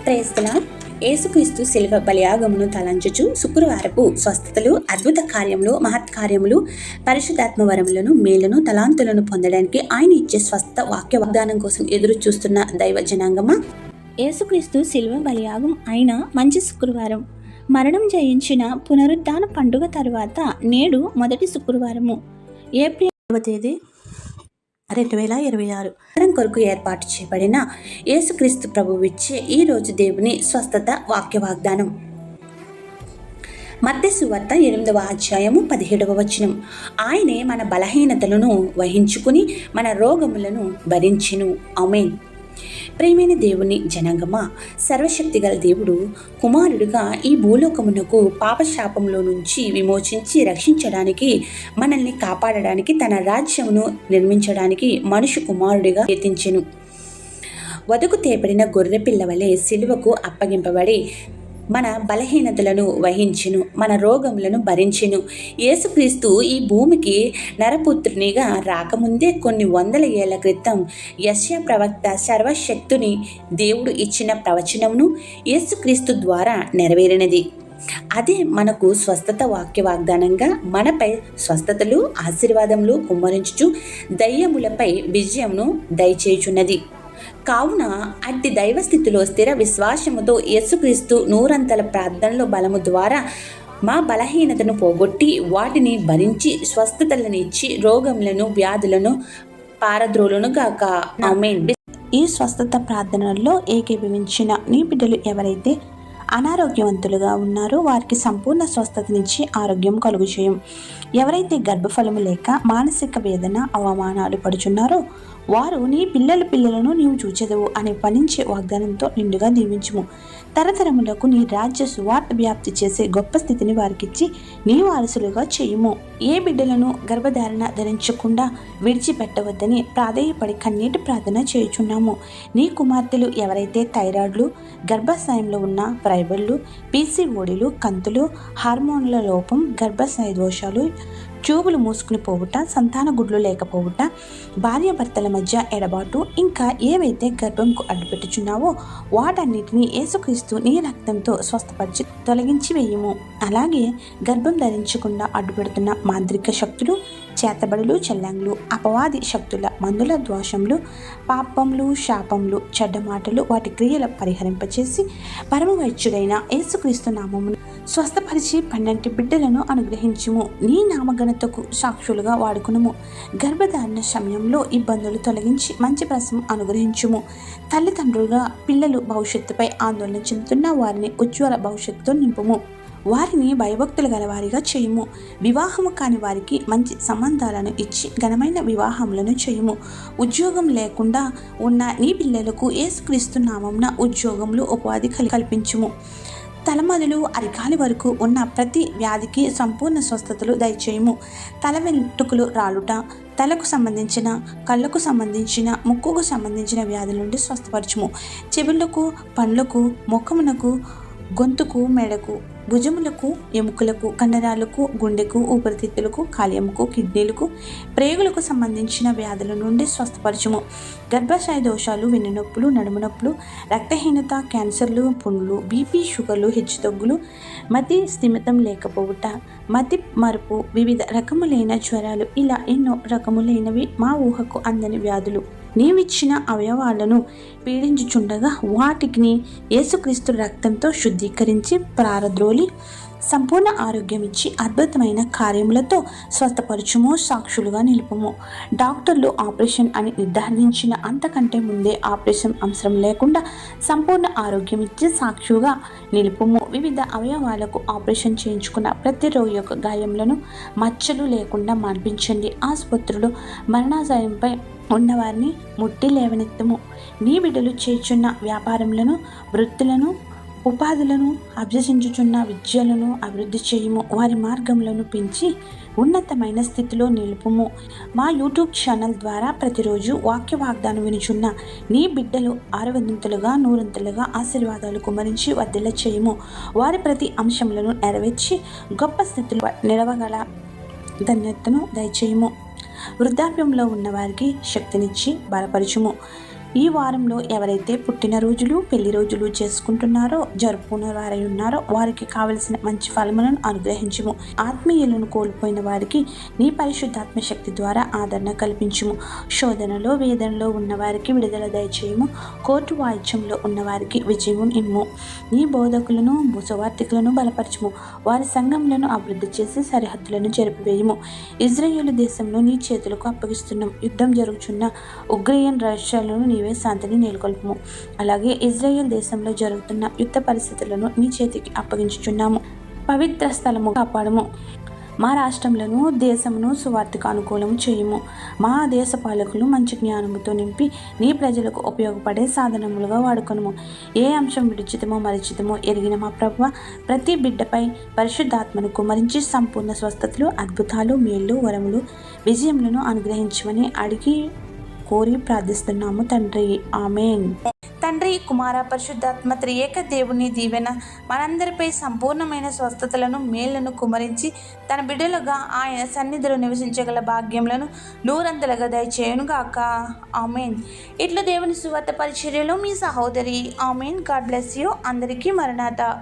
Praise the lord. యేసుక్రీస్తు శిలువ బలియాగమును తలంచుచు శుక్రవారపు స్వస్థతలు, అద్భుత కార్యములు, మహత్కార్యములు, పరిశుద్ధాత్మ వరములను, మేలును, తలాంతులను పొందడానికి ఆయన ఇచ్చే స్వస్థ వాక్య వాగ్దానం కోసం ఎదురు చూస్తున్న దైవ జనాంగమా, యేసుక్రీస్తు శిలువ బలియాగం అయిన మంచి శుక్రవారం, మరణం జయించిన పునరుద్ధాన పండుగ తరువాత నేడు మొదటి శుక్రవారము, ఏప్రిల్ 10వ తేదీ 2026 కొరకు ఏర్పాటు చేయబడిన యేసుక్రీస్తు ప్రభువిచ్చే ఈ రోజు దేవుని స్వస్థత వాక్య వాగ్దానం. మత్తయి సువార్త 8వ అధ్యాయము 17వ వచనం. ఆయనే మన బలహీనతలను వహించుకుని మన రోగములను భరించెను. ఆమేన్. ప్రియమైన దేవుని జనాంగమా, సర్వశక్తిగల దేవుడు కుమారుడిగా ఈ భూలోకమునకు పాపశాపంలో నుంచి విమోచించి రక్షించడానికి, మనల్ని కాపాడడానికి, తన రాజ్యమును నిర్మించడానికి మనుషు కుమారుడిగా ఎత్తించెను. వధకు తేపడిన గొర్రెపిల్ల వలె సిలువకు అప్పగింపబడి మన బలహీనతలను వహించెను, మన రోగములను భరించెను. యేసుక్రీస్తు ఈ భూమికి నరపుత్రునిగా రాకముందే కొన్ని వందల ఏళ్ల క్రితం యెషయా ప్రవక్త సర్వశక్తుని దేవుడు ఇచ్చిన ప్రవచనమును యేసుక్రీస్తు ద్వారా నెరవేరినది. అదే మనకు స్వస్థత వాక్య వాగ్దానంగా మనపై స్వస్థతలు, ఆశీర్వాదములు కుమ్మరించుచు దయ్యములపై విజయమును దయచేయుచున్నది. కావున అట్టి దైవస్థితిలో స్థిర విశ్వాసముతో యేసుక్రీస్తు నూరంతల ప్రార్థనలో బలము ద్వారా మా బలహీనతను పోగొట్టి వాటిని భరించి స్వస్థతలను ఇచ్చి రోగములను, వ్యాధులను పారద్రోలును గాక. ఆమేన్. ఈ స్వస్థత ప్రార్థనల్లో ఏకీభవించిన నీ బిడ్డలు ఎవరైతే అనారోగ్యవంతులుగా ఉన్నారో వారికి సంపూర్ణ స్వస్థతనిచ్చి ఆరోగ్యం కలుగు చేయం. ఎవరైతే గర్భఫలము లేక మానసిక వేదన, అవమానాలు పడుచున్నారో వారు నీ పిల్లలను నీవు చూచెదవు అనే ఫలించే వాగ్దానంతో నిండుగా దీవించుము. తరతరములకు నీ రాజ్య సువార్త వ్యాప్తి చేసే గొప్ప స్థితిని వారికిచ్చి నీ వారసులుగా చేయుము. ఏ బిడ్డలను గర్భధారణ ధరించకుండా విడిచిపెట్టవద్దని ప్రాధేయపడి కన్నీటి ప్రార్థన చేయుచున్నాము. నీ కుమార్తెలు ఎవరైతే థైరాయిడ్లు, గర్భాశయంలో ఉన్న ఫైబర్లు, పీసీఓడీలు, కంతులు, హార్మోన్ల లోపం, గర్భాశయ దోషాలు, ట్యూబులు మూసుకుని పోవుట, సంతాన గుడ్లు లేకపోవుట, భార్యాభర్తల మధ్య ఎడబాటు, ఇంకా ఏవైతే గర్భంకు అడ్డుపెట్టుచున్నావో వాటన్నిటినీ యేసుక్రీస్తు నీ రక్తంతో స్వస్థపరిచి తొలగించి వేయుము. అలాగే గర్భం ధరించకుండా అడ్డుపెడుతున్న మాంత్రిక శక్తులు, చేతబడులు, చెల్లంగులు, అపవాది శక్తుల మందుల దోషములు, పాపములు, శాపములు, చెడ్డ మాటలు, వాటి క్రియల పరిహరింపచేసి పరమవైద్యుడైన యేసుక్రీస్తు నామమును స్వస్థపరిచి 12 బిడ్డలను అనుగ్రహించుము. నీ నామఘనతకు సాక్షులుగా వాడుకునుము. గర్భధారణ సమయంలో ఇబ్బందులు తొలగించి మంచి ప్రసవం అనుగ్రహించుము. తల్లిదండ్రులుగా పిల్లలు భవిష్యత్తుపై ఆందోళన చెందుతున్న వారిని ఉజ్వల భవిష్యత్తుతో నింపుము. వారిని భయభక్తులు గలవారిగా చేయుము. వివాహము కాని వారికి మంచి సంబంధాలను ఇచ్చి ఘనమైన వివాహములను చేయుము. ఉద్యోగం లేకుండా ఉన్న నీ పిల్లలకు యేసుక్రీస్తు నామమున ఉద్యోగములు, ఉపాధి కల్పించుము. తల మొదలు అరికాలి వరకు ఉన్న ప్రతి వ్యాధికి సంపూర్ణ స్వస్థతలు దయచేయము. తల వెంట్రుకలు రాలుట, తలకు సంబంధించిన, కళ్ళకు సంబంధించిన, ముక్కుకు సంబంధించిన వ్యాధుల నుండి స్వస్థపరచుము. చెవులకు, పండ్లకు, ముఖమునకు, గొంతుకు, మెడకు, భుజములకు, ఎముకలకు, కండరాలకు, గుండెకు, ఊపిరితిత్తులకు, కాలేయముకు, కిడ్నీలకు, ప్రేగులకు సంబంధించిన వ్యాధుల నుండి స్వస్థపరచుము. గర్భాశయ దోషాలు, వెన్నునొప్పులు, నడుము నొప్పులు, రక్తహీనత, క్యాన్సర్లు, పుండ్లు, బీపీ, షుగర్లు, హెచ్చుతగ్గులు, మతి స్థిమితం లేకపోవుట, మతి మరుపు, వివిధ రకములైన జ్వరాలు, ఇలా ఎన్నో రకములైనవి మా ఊహకు అందని వ్యాధులు నీవిచ్చిన అవయవాలను పీడించుచుండగా వాటిని యేసుక్రీస్తు రక్తంతో శుద్ధీకరించి ప్రారద్రోలి సంపూర్ణ ఆరోగ్యం ఇచ్చి అద్భుతమైన కార్యములతో స్వస్థపరచుము. సాక్షులుగా నిలుపుము. డాక్టర్లు ఆపరేషన్ అని నిర్ధారించిన అంతకంటే ముందే ఆపరేషన్ అవసరం లేకుండా సంపూర్ణ ఆరోగ్యం ఇచ్చి సాక్షిగా నిలుపుము. వివిధ అవయవాలకు ఆపరేషన్ చేయించుకున్న ప్రతి రోగి యొక్క గాయములను మచ్చలు లేకుండా మాన్పించండి. ఆసుపత్రులు మరణాశయంపై ఉన్నవారిని ముట్టి లేవనెత్తము. నీ బిడ్డలు చేర్చున్న వ్యాపారములను, వృత్తులను, ఉపాధులను, అభ్యసించుచున్న విద్యలను అభివృద్ధి చేయుము. వారి మార్గములను పెంచి ఉన్నతమైన స్థితిలో నిలుపుము. మా యూట్యూబ్ ఛానల్ ద్వారా ప్రతిరోజు వాక్య వాగ్దానం వినుచున్న నీ బిడ్డలు ఆరవంతులుగా, నూరంతులుగా ఆశీర్వాదాలు కుమరించి వర్ధిల్ల చేయుము. వారి ప్రతి అంశములను నెరవేర్చి గొప్ప స్థితిలో నిలవగల ధన్యతను దయచేయుము. వృద్ధాప్యంలో ఉన్నవారికి శక్తినిచ్చి బలపరచుము. ఈ వారంలో ఎవరైతే పుట్టినరోజులు పెళ్లి రోజులు చేసుకుంటున్నారో జరుపుకున్న వారై ఉన్నారో వారికి కావలసిన మంచి ఫలములను అనుగ్రహించుము. ఆత్మీయులను కోల్పోయిన వారికి నీ పరిశుద్ధాత్మ శక్తి ద్వారా ఆదరణ కల్పించుము. శోధనలో వేదనలో ఉన్న వారికి విడుదల దయచేయము. కోర్టు వాయిద్యంలో ఉన్న వారికి విజయము ఇమ్ము. నీ బోధకులను సువార్థికులను బలపరచుము. వారి సంఘములను అభివృద్ధి చేసి సరిహద్దులను చెరిపివేయము. ఇజ్రాయేలు దేశంలో నీ చేతులకు అప్పగిస్తున్నాం. యుద్ధం జరుగుతున్న ఉక్రెయిన్ రష్యాలను నీవే శాంతిని నెలకొల్పుము. అలాగే ఇజ్రాయెల్ దేశంలో జరుగుతున్న యుద్ధ పరిస్థితులను నీ చేతికి అప్పగించుచున్నాము. పవిత్ర స్థలము కాపాడము. మా రాష్ట్రములను దేశమును సువార్తకు అనుకూలము చేయుము. మా దేశ పాలకులు మంచి జ్ఞానముతో నింపి నీ ప్రజలకు ఉపయోగపడే సాధనములుగా వాడుకొనుము. ఏ అంశం విడిచితమో మరిచితమో ఎరిగిన మా ప్రభువ, ప్రతి బిడ్డపై పరిశుద్ధాత్మను కుమరించి సంపూర్ణ స్వస్థతలు, అద్భుతాలు, మేళ్ళు, వరములు, విజయములను అనుగ్రహించమని అడిగి కోరి ప్రార్థిస్తున్నాము తండ్రి. ఆమేన్. తండ్రి, కుమార, పరిశుద్ధాత్మ త్రియేక దేవుని దీవెన మనందరిపై సంపూర్ణమైన స్వస్థతలను, మేళ్లను కుమరించి తన బిడ్డలుగా ఆయన సన్నిధిలో నివసించగల భాగ్యములను నూరంతలుగా దయచేయునుగాక. ఆమేన్. ఇట్లు దేవుని సువార్త పరిచర్యలో మీ సహోదరి. ఆమేన్. God bless you. అందరికీ మరణాత.